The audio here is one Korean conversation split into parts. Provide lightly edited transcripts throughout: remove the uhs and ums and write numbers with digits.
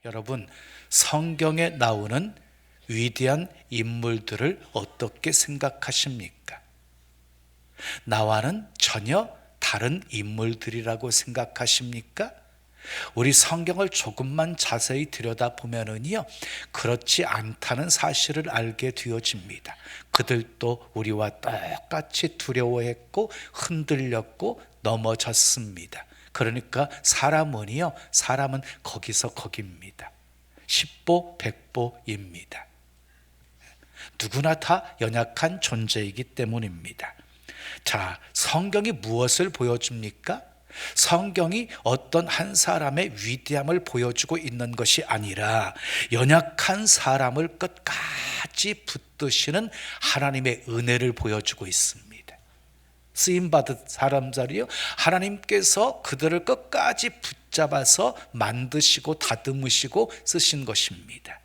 여러분, 성경에 나오는 위대한 인물들을 어떻게 생각하십니까? 나와는 전혀 다른 인물들이라고 생각하십니까? 우리 성경을 조금만 자세히 들여다보면은요, 그렇지 않다는 사실을 알게 되어집니다. 그들도 우리와 똑같이 두려워했고 흔들렸고 넘어졌습니다. 그러니까 사람은 거기서 거기입니다. 십보 백보입니다. 누구나 다 연약한 존재이기 때문입니다. 자, 성경이 무엇을 보여줍니까? 성경이 어떤 한 사람의 위대함을 보여주고 있는 것이 아니라 연약한 사람을 끝까지 붙드시는 하나님의 은혜를 보여주고 있습니다. 쓰임받은 사람들이요, 하나님께서 그들을 끝까지 붙잡아서 만드시고 다듬으시고 쓰신 것입니다.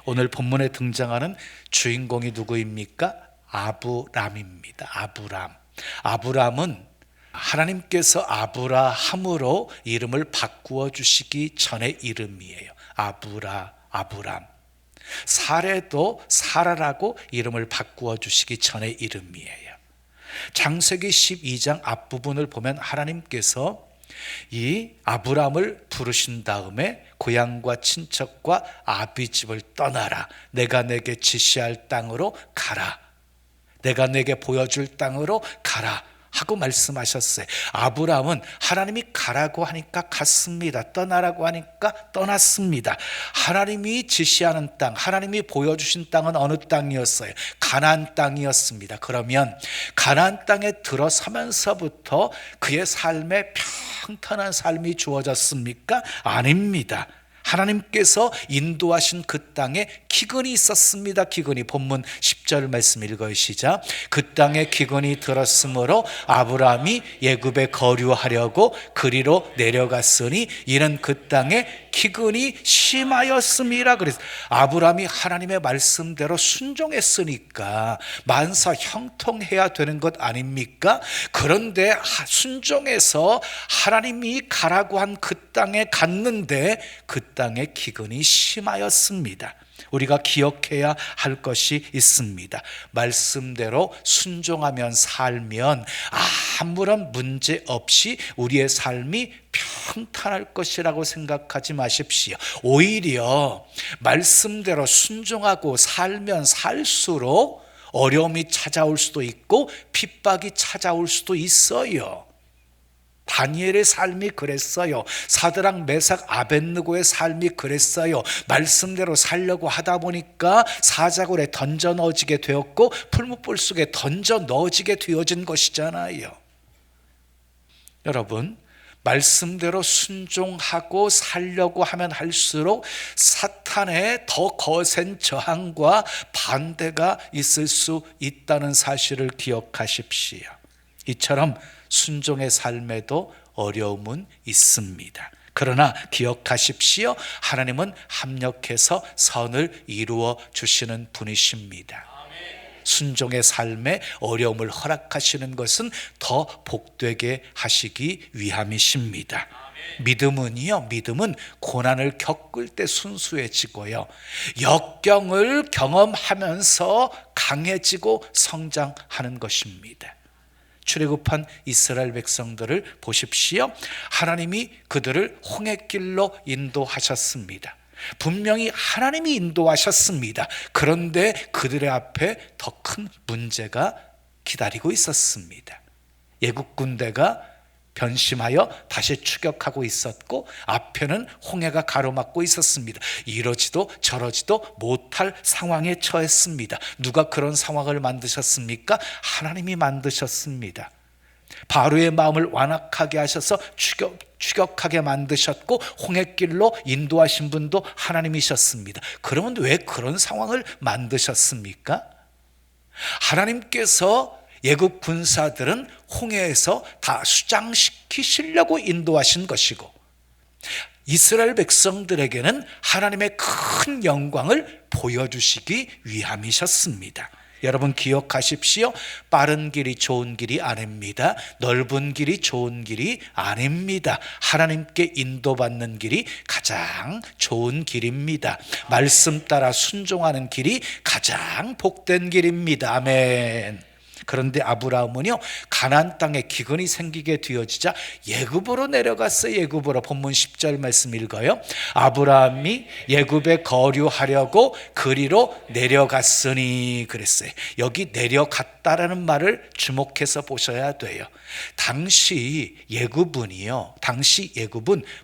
오늘 본문에 등장하는 주인공이 누구입니까? 아브람입니다. 아브람은 하나님께서 아브라함으로 이름을 바꾸어 주시기 전의 이름이에요. 아브람. 사레도 사라라고 이름을 바꾸어 주시기 전의 이름이에요. 창세기 12장 앞부분을 보면 하나님께서 이 아브람을 부르신 다음에 고향과 친척과 아비집을 떠나라. 내가 내게 지시할 땅으로 가라. 내가 내게 보여줄 땅으로 가라 하고 말씀하셨어요. 아브람은 하나님이 가라고 하니까 갔습니다. 떠나라고 하니까 떠났습니다. 하나님이 지시하는 땅, 하나님이 보여주신 땅은 어느 땅이었어요? 가나안 땅이었습니다. 그러면 가나안 땅에 들어서면서부터 그의 삶에 평탄한 삶이 주어졌습니까? 아닙니다. 하나님께서 인도하신 그 땅에 기근이 있었습니다. 기근이, 본문 10절 말씀 읽어요. 시작. 그 땅에 기근이 들었으므로 아브람이 애굽에 거류하려고 그리로 내려갔으니 이는 그 땅에 기근이 심하였음이라. 그래서 아브람이 하나님의 말씀대로 순종했으니까 만사 형통해야 되는 것 아닙니까? 그런데 순종해서 하나님이 가라고 한 그 땅에 갔는데 그 땅에 기근이 심하였습니다. 우리가 기억해야 할 것이 있습니다. 말씀대로 순종하면 살면 아무런 문제 없이 우리의 삶이 평탄할 것이라고 생각하지 마십시오. 오히려 말씀대로 순종하고 살면 살수록 어려움이 찾아올 수도 있고 핍박이 찾아올 수도 있어요. 다니엘의 삶이 그랬어요. 사드락 메삭 아벳느고의 삶이 그랬어요. 말씀대로 살려고 하다 보니까 사자굴에 던져 넣어지게 되었고 풀무불 속에 던져 넣어지게 되어진 것이잖아요. 여러분, 말씀대로 순종하고 살려고 하면 할수록 사탄의 더 거센 저항과 반대가 있을 수 있다는 사실을 기억하십시오. 이처럼 순종의 삶에도 어려움은 있습니다. 그러나 기억하십시오. 하나님은 합력해서 선을 이루어 주시는 분이십니다. 순종의 삶에 어려움을 허락하시는 것은 더 복되게 하시기 위함이십니다. 믿음은 고난을 겪을 때 순수해지고요, 역경을 경험하면서 강해지고 성장하는 것입니다. 출애굽한 이스라엘 백성들을 보십시오. 하나님이 그들을 홍해길로 인도하셨습니다. 분명히 하나님이 인도하셨습니다. 그런데 그들의 앞에 더 큰 문제가 기다리고 있었습니다. 애국 군대가 변심하여 다시 추격하고 있었고 앞에는 홍해가 가로막고 있었습니다. 이러지도 저러지도 못할 상황에 처했습니다. 누가 그런 상황을 만드셨습니까? 하나님이 만드셨습니다. 바로의 마음을 완악하게 하셔서 추격하게 만드셨고 홍해길로 인도하신 분도 하나님이셨습니다. 그러면 왜 그런 상황을 만드셨습니까? 하나님께서 애굽 군사들은 홍해에서 다 수장시키시려고 인도하신 것이고 이스라엘 백성들에게는 하나님의 큰 영광을 보여주시기 위함이셨습니다. 여러분 기억하십시오. 빠른 길이 좋은 길이 아닙니다. 넓은 길이 좋은 길이 아닙니다. 하나님께 인도받는 길이 가장 좋은 길입니다. 말씀 따라 순종하는 길이 가장 복된 길입니다. 아멘. 그런데 아브라함은요, 가나안 땅에 기근이 생기게 되어지자 예굽으로 내려갔어요. 예굽으로. 본문 10절 말씀 읽어요. 아브라함이 예굽에 거류하려고 그리로 내려갔으니 그랬어요. 여기 내려갔다라는 말을 주목해서 보셔야 돼요. 당시 예굽은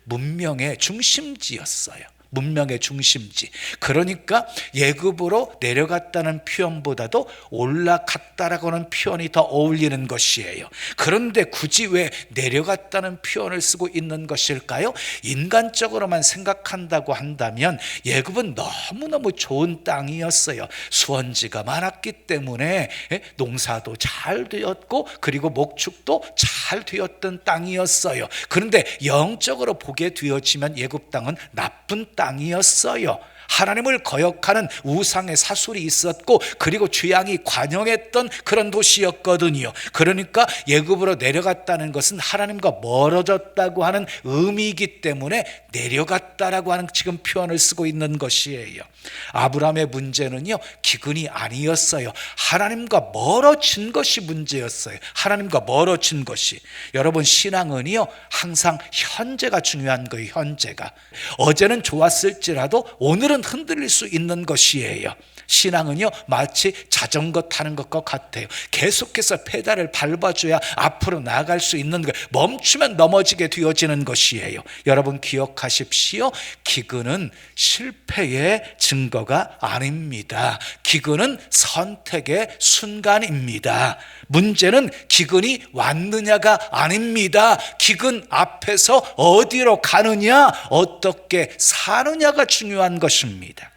문명의 중심지였어요. 문명의 중심지. 그러니까 예굽으로 내려갔다는 표현보다도 올라갔다라고 하는 표현이 더 어울리는 것이에요. 그런데 굳이 왜 내려갔다는 표현을 쓰고 있는 것일까요? 인간적으로만 생각한다고 한다면 예굽은 너무너무 좋은 땅이었어요. 수원지가 많았기 때문에 농사도 잘 되었고 그리고 목축도 잘 되었던 땅이었어요. 그런데 영적으로 보게 되어지면 예굽 땅은 나쁜 땅이었어요. 하나님을 거역하는 우상의 사술이 있었고 그리고 죄악이 관영했던 그런 도시였거든요. 그러니까 예굽으로 내려갔다는 것은 하나님과 멀어졌다고 하는 의미이기 때문에 내려갔다라고 하는 지금 표현을 쓰고 있는 것이에요. 아브라함의 문제는요, 기근이 아니었어요. 하나님과 멀어진 것이 문제였어요. 하나님과 멀어진 것이. 여러분, 신앙은요 항상 현재가 중요한 거예요. 현재가. 어제는 좋았을지라도 오늘은 흔들릴 수 있는 것이에요. 신앙은요 마치 자전거 타는 것과 같아요. 계속해서 페달을 밟아줘야 앞으로 나아갈 수 있는 거예요. 멈추면 넘어지게 되어지는 것이에요. 여러분 기억하십시오. 기근은 실패의 증거가 아닙니다. 기근은 선택의 순간입니다. 문제는 기근이 왔느냐가 아닙니다. 기근 앞에서 어디로 가느냐, 어떻게 사느냐가 중요한 것입니다.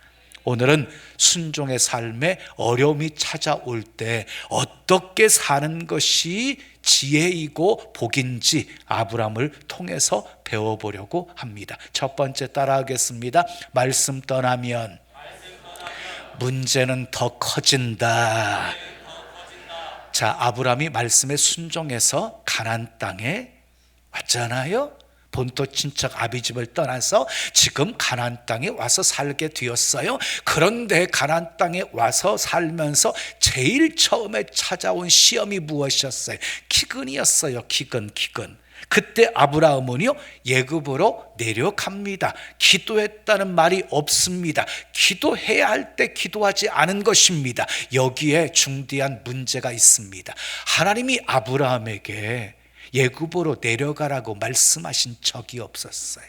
오늘은 순종의 삶에 어려움이 찾아올 때 어떻게 사는 것이 지혜이고 복인지 아브라함을 통해서 배워보려고 합니다. 첫 번째 따라하겠습니다. 말씀 떠나면 문제는 더 커진다. 자, 아브라함이 말씀에 순종해서 가나안 땅에 왔잖아요. 본토 친척 아비집을 떠나서 지금 가나안 땅에 와서 살게 되었어요. 그런데 가나안 땅에 와서 살면서 제일 처음에 찾아온 시험이 무엇이었어요? 기근이었어요. 기근. 그때 아브라함은요 예굽으로 내려갑니다. 기도했다는 말이 없습니다. 기도해야 할 때 기도하지 않은 것입니다. 여기에 중대한 문제가 있습니다. 하나님이 아브라함에게 예굽으로 내려가라고 말씀하신 적이 없었어요.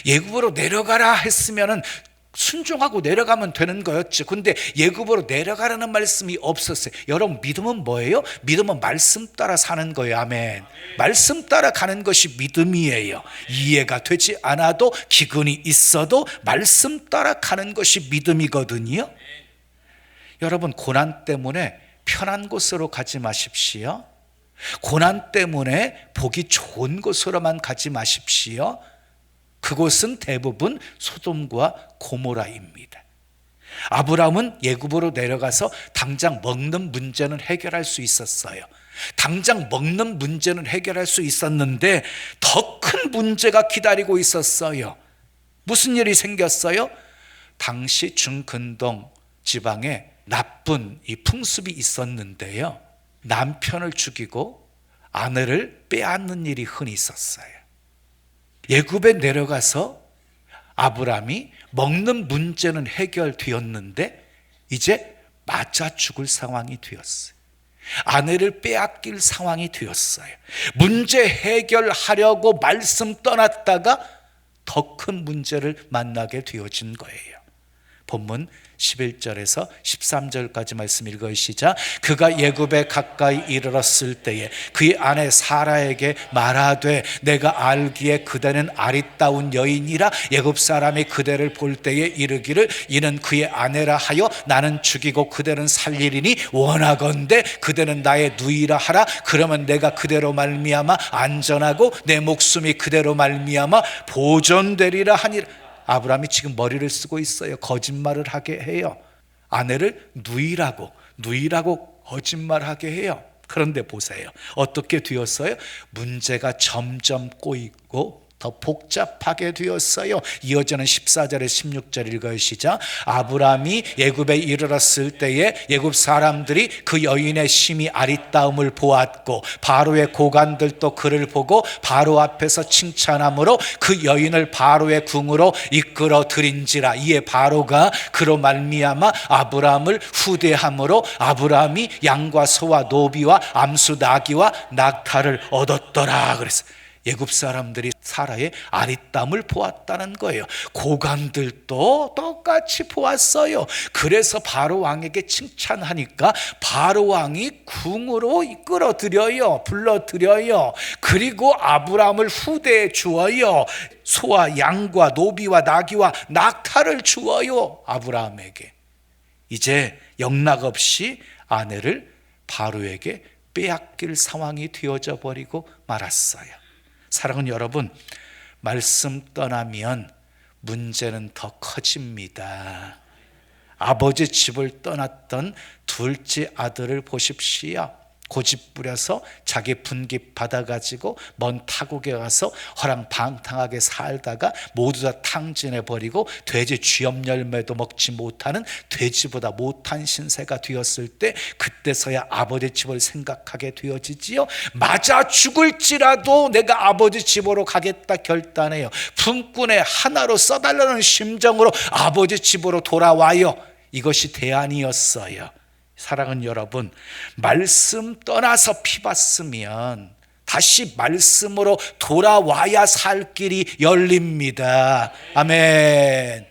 예굽으로 내려가라 했으면은 순종하고 내려가면 되는 거였죠. 근데 예굽으로 내려가라는 말씀이 없었어요. 여러분, 믿음은 뭐예요? 믿음은 말씀 따라 사는 거예요. 아멘. 말씀 따라 가는 것이 믿음이에요. 이해가 되지 않아도 기근이 있어도 말씀 따라 가는 것이 믿음이거든요. 여러분, 고난 때문에 편한 곳으로 가지 마십시오. 고난 때문에 보기 좋은 곳으로만 가지 마십시오. 그곳은 대부분 소돔과 고모라입니다. 아브라함은 예굽으로 내려가서 당장 먹는 문제는 해결할 수 있었어요. 당장 먹는 문제는 해결할 수 있었는데 더 큰 문제가 기다리고 있었어요. 무슨 일이 생겼어요? 당시 중근동 지방에 나쁜 이 풍습이 있었는데요, 남편을 죽이고 아내를 빼앗는 일이 흔히 있었어요. 예굽에 내려가서 아브라함이 먹는 문제는 해결되었는데 이제 맞아 죽을 상황이 되었어요. 아내를 빼앗길 상황이 되었어요. 문제 해결하려고 말씀 떠났다가 더 큰 문제를 만나게 되어진 거예요. 본문 11절에서 13절까지 말씀 읽으시자. 그가 예굽에 가까이 이르렀을 때에 그의 아내 사라에게 말하되 내가 알기에 그대는 아리따운 여인이라 예굽 사람이 그대를 볼 때에 이르기를 이는 그의 아내라 하여 나는 죽이고 그대는 살리리니 원하건대 그대는 나의 누이라 하라. 그러면 내가 그대로 말미암아 안전하고 내 목숨이 그대로 말미암아 보존되리라 하니라. 아브라함이 지금 머리를 쓰고 있어요. 거짓말을 하게 해요. 아내를 누이라고, 누이라고 거짓말하게 해요. 그런데 보세요. 어떻게 되었어요? 문제가 점점 꼬이고 더 복잡하게 되었어요. 이어지는 14절에 16절 읽어요. 시작. 아브라함이 애굽에 이르렀을 때에 애굽 사람들이 그 여인의 심히 아리따움을 보았고 바로의 고관들도 그를 보고 바로 앞에서 칭찬함으로 그 여인을 바로의 궁으로 이끌어 들인지라. 이에 바로가 그로 말미암아 아브라함을 후대함으로 아브라함이 양과 소와 노비와 암수 나귀와 낙타를 얻었더라. 그랬어요. 애굽 사람들이 사라의 아리따움을 보았다는 거예요. 고관들도 똑같이 보았어요. 그래서 바로 왕에게 칭찬하니까 바로 왕이 궁으로 이끌어들여요. 불러들여요. 그리고 아브라함을 후대에 주어요. 소와 양과 노비와 나귀와 낙타를 주어요. 아브라함에게. 이제 영락없이 아내를 바로에게 빼앗길 상황이 되어져 버리고 말았어요. 사랑하는 여러분, 말씀 떠나면 문제는 더 커집니다. 아버지 집을 떠났던 둘째 아들을 보십시오. 고집 부려서 자기 분깃 받아가지고 먼 타국에 가서 허랑방탕하게 살다가 모두 다 탕진해버리고 돼지 쥐염 열매도 먹지 못하는 돼지보다 못한 신세가 되었을 때 그때서야 아버지 집을 생각하게 되어지지요. 맞아 죽을지라도 내가 아버지 집으로 가겠다 결단해요. 품꾼의 하나로 써달라는 심정으로 아버지 집으로 돌아와요. 이것이 대안이었어요. 사랑하는 여러분, 말씀 떠나서 피봤으면 다시 말씀으로 돌아와야 살 길이 열립니다. 아멘.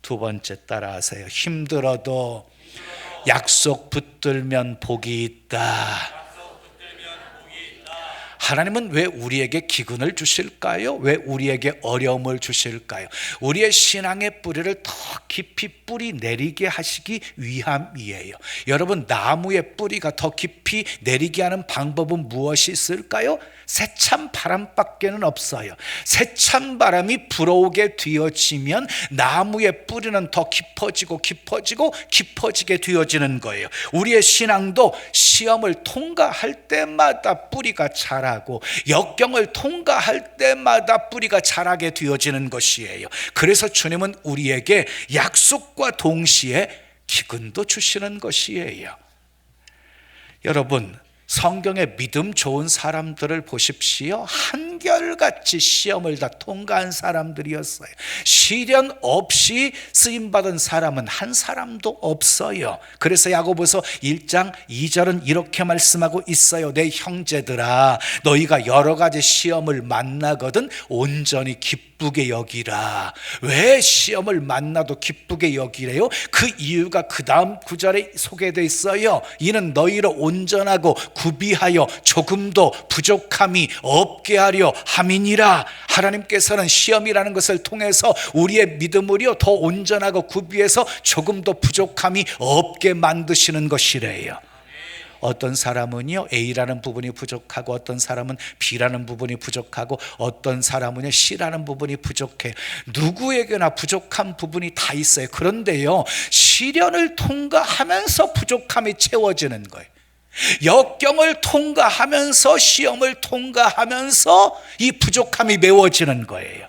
두 번째 따라하세요. 힘들어도 약속 붙들면 복이 있다. 하나님은 왜 우리에게 기근을 주실까요? 왜 우리에게 어려움을 주실까요? 우리의 신앙의 뿌리를 더 깊이 뿌리 내리게 하시기 위함이에요. 여러분, 나무의 뿌리가 더 깊이 내리게 하는 방법은 무엇이 있을까요? 세찬 바람밖에는 없어요. 세찬 바람이 불어오게 되어지면 나무의 뿌리는 더 깊어지고 깊어지고 깊어지게 되어지는 거예요. 우리의 신앙도 시험을 통과할 때마다 뿌리가 자라고 역경을 통과할 때마다 뿌리가 자라게 되어지는 것이에요. 그래서 주님은 우리에게 약속과 동시에 기근도 주시는 것이에요. 여러분, 성경에 믿음 좋은 사람들을 보십시오. 한결같이 시험을 다 통과한 사람들이었어요. 시련 없이 쓰임받은 사람은 한 사람도 없어요. 그래서 야고보서 1장 2절은 이렇게 말씀하고 있어요. 내 형제들아, 너희가 여러 가지 시험을 만나거든 온전히 기쁘게 여기라. 왜 시험을 만나도 기쁘게 여기래요? 그 이유가 그 다음 구절에 소개되어 있어요. 이는 너희로 온전하고 구비하여 조금도 부족함이 없게 하려 함이니라. 하나님께서는 시험이라는 것을 통해서 우리의 믿음을요 더 온전하고 구비해서 조금도 부족함이 없게 만드시는 것이래요. 어떤 사람은요 A라는 부분이 부족하고 어떤 사람은 B라는 부분이 부족하고 어떤 사람은요 C라는 부분이 부족해. 누구에게나 부족한 부분이 다 있어요. 그런데요 시련을 통과하면서 부족함이 채워지는 거예요. 역경을 통과하면서 시험을 통과하면서 이 부족함이 메워지는 거예요.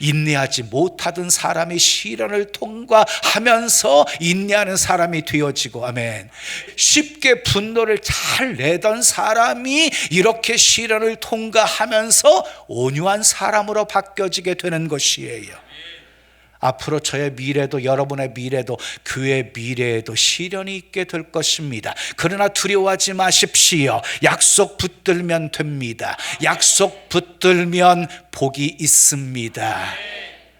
인내하지 못하던 사람이 시련을 통과하면서 인내하는 사람이 되어지고, 아멘. 쉽게 분노를 잘 내던 사람이 이렇게 시련을 통과하면서 온유한 사람으로 바뀌어지게 되는 것이에요. 앞으로 저의 미래도 여러분의 미래도 교회의 미래에도 시련이 있게 될 것입니다. 그러나 두려워하지 마십시오. 약속 붙들면 됩니다. 약속 붙들면 복이 있습니다.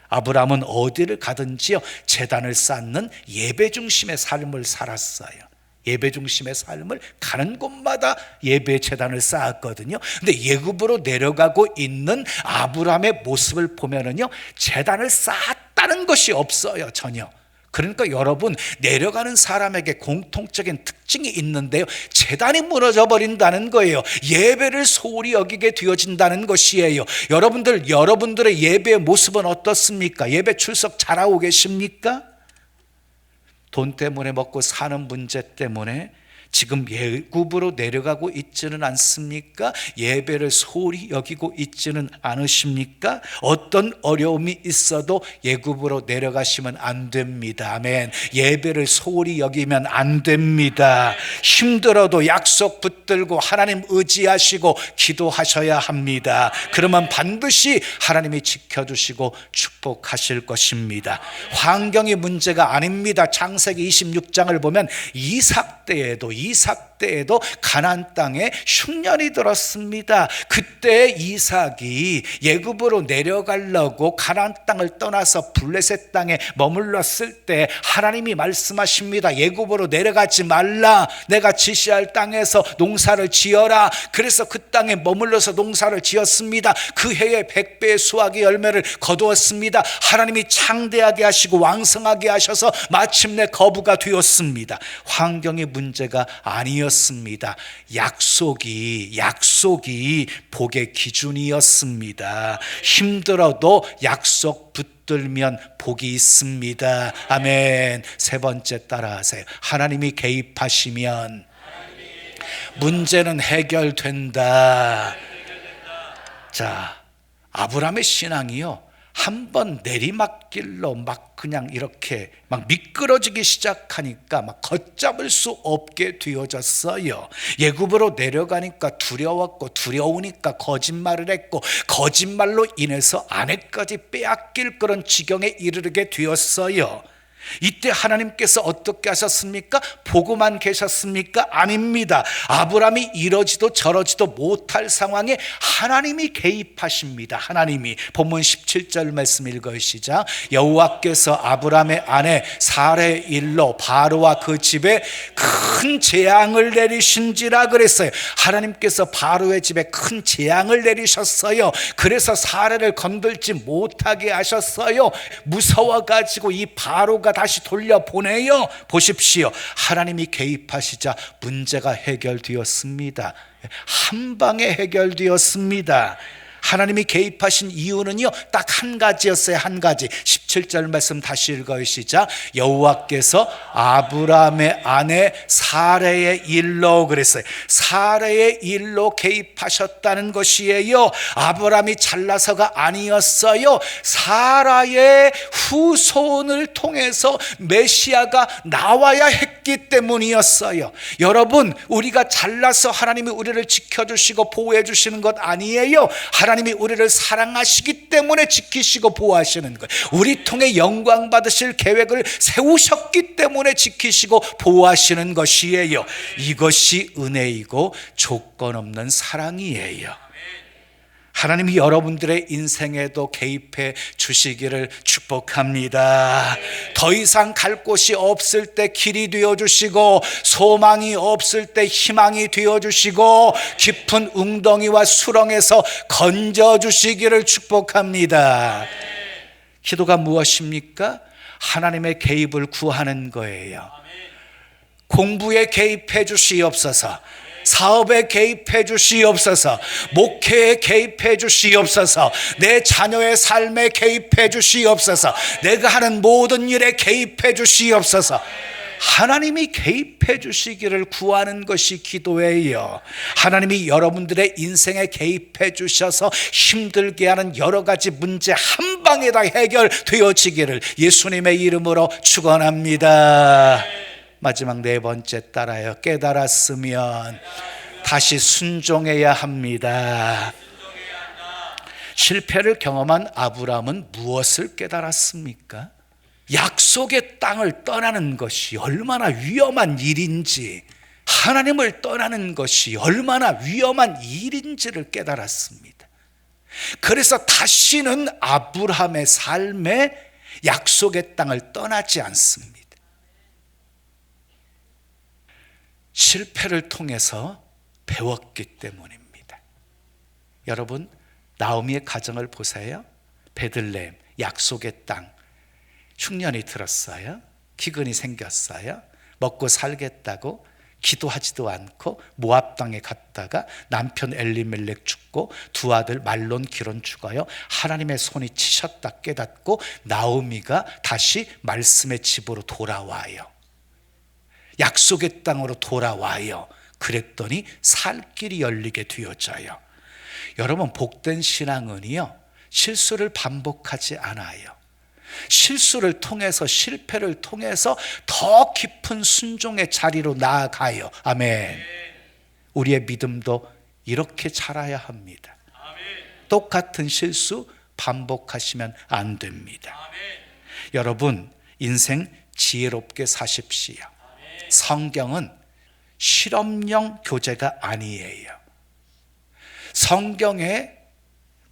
아브라함은 어디를 가든지요 제단을 쌓는 예배 중심의 삶을 살았어요. 예배 중심의 삶을 가는 곳마다 예배 제단을 쌓았거든요. 근데 애굽으로 내려가고 있는 아브라함의 모습을 보면은요 제단을 쌓았다는 것이 없어요. 전혀. 그러니까 여러분, 내려가는 사람에게 공통적인 특징이 있는데요 제단이 무너져 버린다는 거예요. 예배를 소홀히 여기게 되어진다는 것이에요. 여러분들의 예배의 모습은 어떻습니까? 예배 출석 잘하고 계십니까? 돈 때문에 먹고 사는 문제 때문에 지금 예굽으로 내려가고 있지는 않습니까? 예배를 소홀히 여기고 있지는 않으십니까? 어떤 어려움이 있어도 예굽으로 내려가시면 안 됩니다. 아멘. 예배를 소홀히 여기면 안 됩니다. 힘들어도 약속 붙들고 하나님 의지하시고 기도하셔야 합니다. 그러면 반드시 하나님이 지켜주시고 축복하실 것입니다. 환경이 문제가 아닙니다. 창세기 26장을 보면 이삭 때에도 가나안 땅에 흉년이 들었습니다. 그때 이삭이 예굽으로 내려가려고 가나안 땅을 떠나서 블레셋 땅에 머물렀을 때 하나님이 말씀하십니다. 예굽으로 내려가지 말라. 내가 지시할 땅에서 농사를 지어라. 그래서 그 땅에 머물러서 농사를 지었습니다. 그 해에 100배의 수확의 열매를 거두었습니다. 하나님이 창대하게 하시고 왕성하게 하셔서 마침내 거부가 되었습니다. 환경의 문제가 아니었습니다. 약속이 복의 기준이었습니다. 힘들어도 약속 붙들면 복이 있습니다. 아멘. 세 번째 따라하세요. 하나님이 개입하시면 문제는 해결된다. 자, 아브라함의 신앙이요, 한번 내리막길로 막 그냥 이렇게 막 미끄러지기 시작하니까 막 걷잡을 수 없게 되어졌어요. 예굽으로 내려가니까 두려웠고, 두려우니까 거짓말을 했고, 거짓말로 인해서 아내까지 빼앗길 그런 지경에 이르게 되었어요. 이때 하나님께서 어떻게 하셨습니까? 보고만 계셨습니까? 아닙니다. 아브라함이 이러지도 저러지도 못할 상황에 하나님이 개입하십니다. 하나님이. 본문 17절 말씀 읽어요. 시작. 여호와께서 아브라함의 아내 사라의 일로 바로와 그 집에 큰 재앙을 내리신지라 그랬어요. 하나님께서 바로의 집에 큰 재앙을 내리셨어요. 그래서 사라를 건들지 못하게 하셨어요. 무서워가지고 이 바로가 다시 돌려보내요. 보십시오. 하나님이 개입하시자 문제가 해결되었습니다. 한 방에 해결되었습니다. 하나님이 개입하신 이유는요, 딱 한 가지였어요. 한 가지. 17절 말씀 다시 읽어요. 시작. 여호와께서 아브라함의 아내 사라의 일로 그랬어요. 사라의 일로 개입하셨다는 것이에요. 아브라함이 잘나서가 아니었어요. 사라의 후손을 통해서 메시아가 나와야 했기 때문이었어요. 여러분, 우리가 잘나서 하나님이 우리를 지켜주시고 보호해 주시는 것 아니에요. 하나님이 우리를 사랑하시기 때문에 지키시고 보호하시는 거예요. 우리 통해 영광 받으실 계획을 세우셨기 때문에 지키시고 보호하시는 것이에요. 이것이 은혜이고 조건 없는 사랑이에요. 하나님이 여러분들의 인생에도 개입해 주시기를 축복합니다. 더 이상 갈 곳이 없을 때 길이 되어주시고, 소망이 없을 때 희망이 되어주시고, 깊은 웅덩이와 수렁에서 건져주시기를 축복합니다. 기도가 무엇입니까? 하나님의 개입을 구하는 거예요. 공부에 개입해 주시옵소서. 사업에 개입해 주시옵소서. 목회에 개입해 주시옵소서. 내 자녀의 삶에 개입해 주시옵소서. 내가 하는 모든 일에 개입해 주시옵소서. 하나님이 개입해 주시기를 구하는 것이 기도예요. 하나님이 여러분들의 인생에 개입해 주셔서 힘들게 하는 여러 가지 문제 한 방에 다 해결되어지기를 예수님의 이름으로 축원합니다. 마지막 네 번째 따라요. 깨달았으면 다시 순종해야 합니다. 실패를 경험한 아브라함은 무엇을 깨달았습니까? 약속의 땅을 떠나는 것이 얼마나 위험한 일인지, 하나님을 떠나는 것이 얼마나 위험한 일인지를 깨달았습니다. 그래서 다시는 아브라함의 삶에 약속의 땅을 떠나지 않습니다. 실패를 통해서 배웠기 때문입니다. 여러분, 나오미의 가정을 보세요. 베들레헴, 약속의 땅, 흉년이 들었어요. 기근이 생겼어요. 먹고 살겠다고 기도하지도 않고 모압 땅에 갔다가 남편 엘리멜렉 죽고 두 아들 말론 기론 죽어요. 하나님의 손이 치셨다 깨닫고 나오미가 다시 말씀의 집으로 돌아와요. 약속의 땅으로 돌아와요. 그랬더니 살 길이 열리게 되어져요. 여러분, 복된 신앙은요, 실수를 반복하지 않아요. 실수를 통해서, 실패를 통해서 더 깊은 순종의 자리로 나아가요. 아멘. 우리의 믿음도 이렇게 자라야 합니다. 똑같은 실수 반복하시면 안 됩니다. 여러분, 인생 지혜롭게 사십시오. 성경은 실험용 교재가 아니에요. 성경에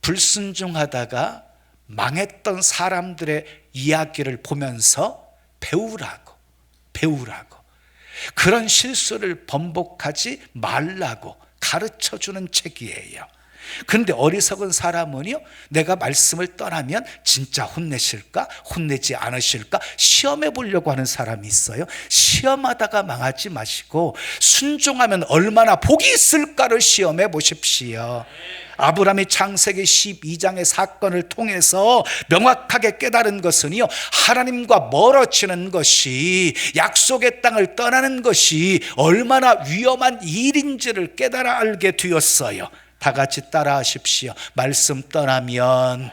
불순종하다가 망했던 사람들의 이야기를 보면서 배우라고. 그런 실수를 번복하지 말라고 가르쳐주는 책이에요. 그런데 어리석은 사람은요, 내가 말씀을 떠나면 진짜 혼내실까? 혼내지 않으실까? 시험해 보려고 하는 사람이 있어요. 시험하다가 망하지 마시고 순종하면 얼마나 복이 있을까를 시험해 보십시오. 아브라함이 창세기 12장의 사건을 통해서 명확하게 깨달은 것은요, 하나님과 멀어지는 것이, 약속의 땅을 떠나는 것이 얼마나 위험한 일인지를 깨달아 알게 되었어요. 다 같이 따라 하십시오. 말씀 떠나면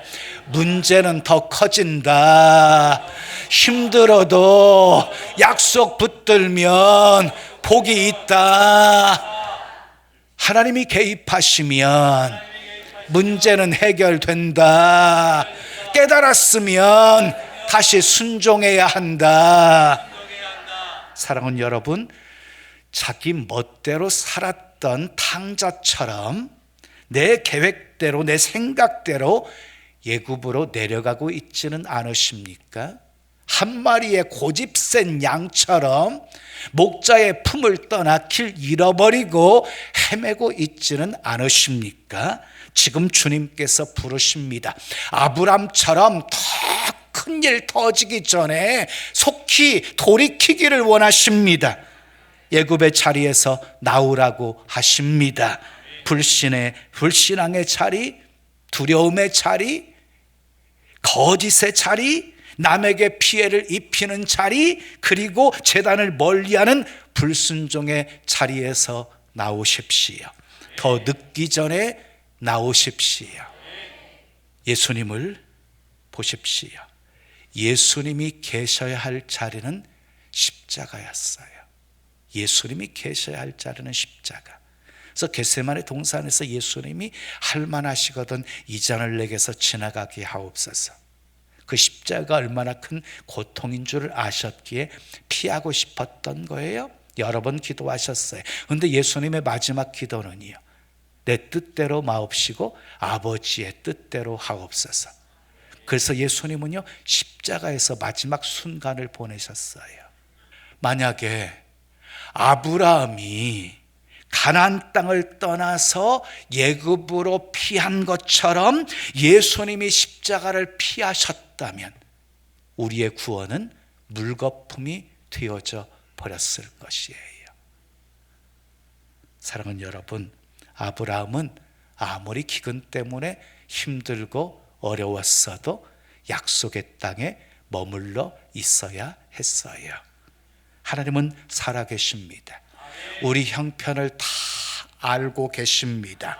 문제는 더 커진다. 힘들어도 약속 붙들면 복이 있다. 하나님이 개입하시면 문제는 해결된다. 깨달았으면 다시 순종해야 한다. 사랑하는 여러분, 자기 멋대로 살았던 탕자처럼 내 계획대로, 내 생각대로 애굽으로 내려가고 있지는 않으십니까? 한 마리의 고집센 양처럼 목자의 품을 떠나 길 잃어버리고 헤매고 있지는 않으십니까? 지금 주님께서 부르십니다. 아브람처럼 더 큰 일 터지기 전에 속히 돌이키기를 원하십니다. 애굽의 자리에서 나오라고 하십니다. 불신앙의 자리, 두려움의 자리, 거짓의 자리, 남에게 피해를 입히는 자리, 그리고 제단을 멀리하는 불순종의 자리에서 나오십시오. 더 늦기 전에 나오십시오. 예수님을 보십시오. 예수님이 계셔야 할 자리는 십자가였어요. 예수님이 계셔야 할 자리는 십자가. 그래서 겟세마네 동산에서 예수님이 할만하시거든 이 잔을 내게서 지나가게 하옵소서. 그 십자가가 얼마나 큰 고통인 줄 아셨기에 피하고 싶었던 거예요. 여러 번 기도하셨어요. 그런데 예수님의 마지막 기도는요, 내 뜻대로 마옵시고 아버지의 뜻대로 하옵소서. 그래서 예수님은요, 십자가에서 마지막 순간을 보내셨어요. 만약에 아브라함이 가나안 땅을 떠나서 애굽으로 피한 것처럼 예수님이 십자가를 피하셨다면 우리의 구원은 물거품이 되어져 버렸을 것이에요. 사랑하는 여러분, 아브라함은 아무리 기근 때문에 힘들고 어려웠어도 약속의 땅에 머물러 있어야 했어요. 하나님은 살아계십니다. 우리 형편을 다 알고 계십니다.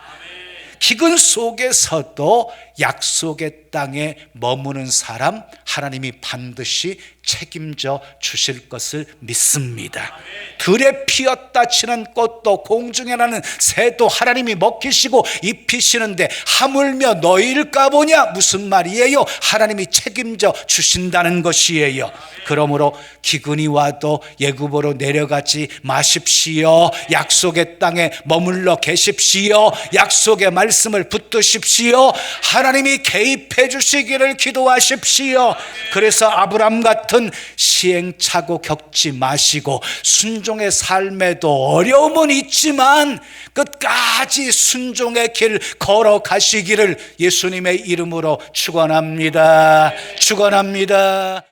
기근 속에서도 약속의 땅에 머무는 사람 하나님이 반드시 책임져 주실 것을 믿습니다. 들에 피었다 치는 꽃도 공중에 나는 새도 하나님이 먹히시고 입히시는데 하물며 너희일까 보냐, 무슨 말이에요? 하나님이 책임져 주신다는 것이에요. 그러므로 기근이 와도 애굽으로 내려가지 마십시오. 약속의 땅에 머물러 계십시오. 약속의 말씀을 붙드십시오. 하나님이 개입해 주시기를 기도하십시오. 그래서 아브람 같은 시행착오 겪지 마시고 순종의 삶에도 어려움은 있지만 끝까지 순종의 길 걸어가시기를 예수님의 이름으로 축원합니다. 축원합니다.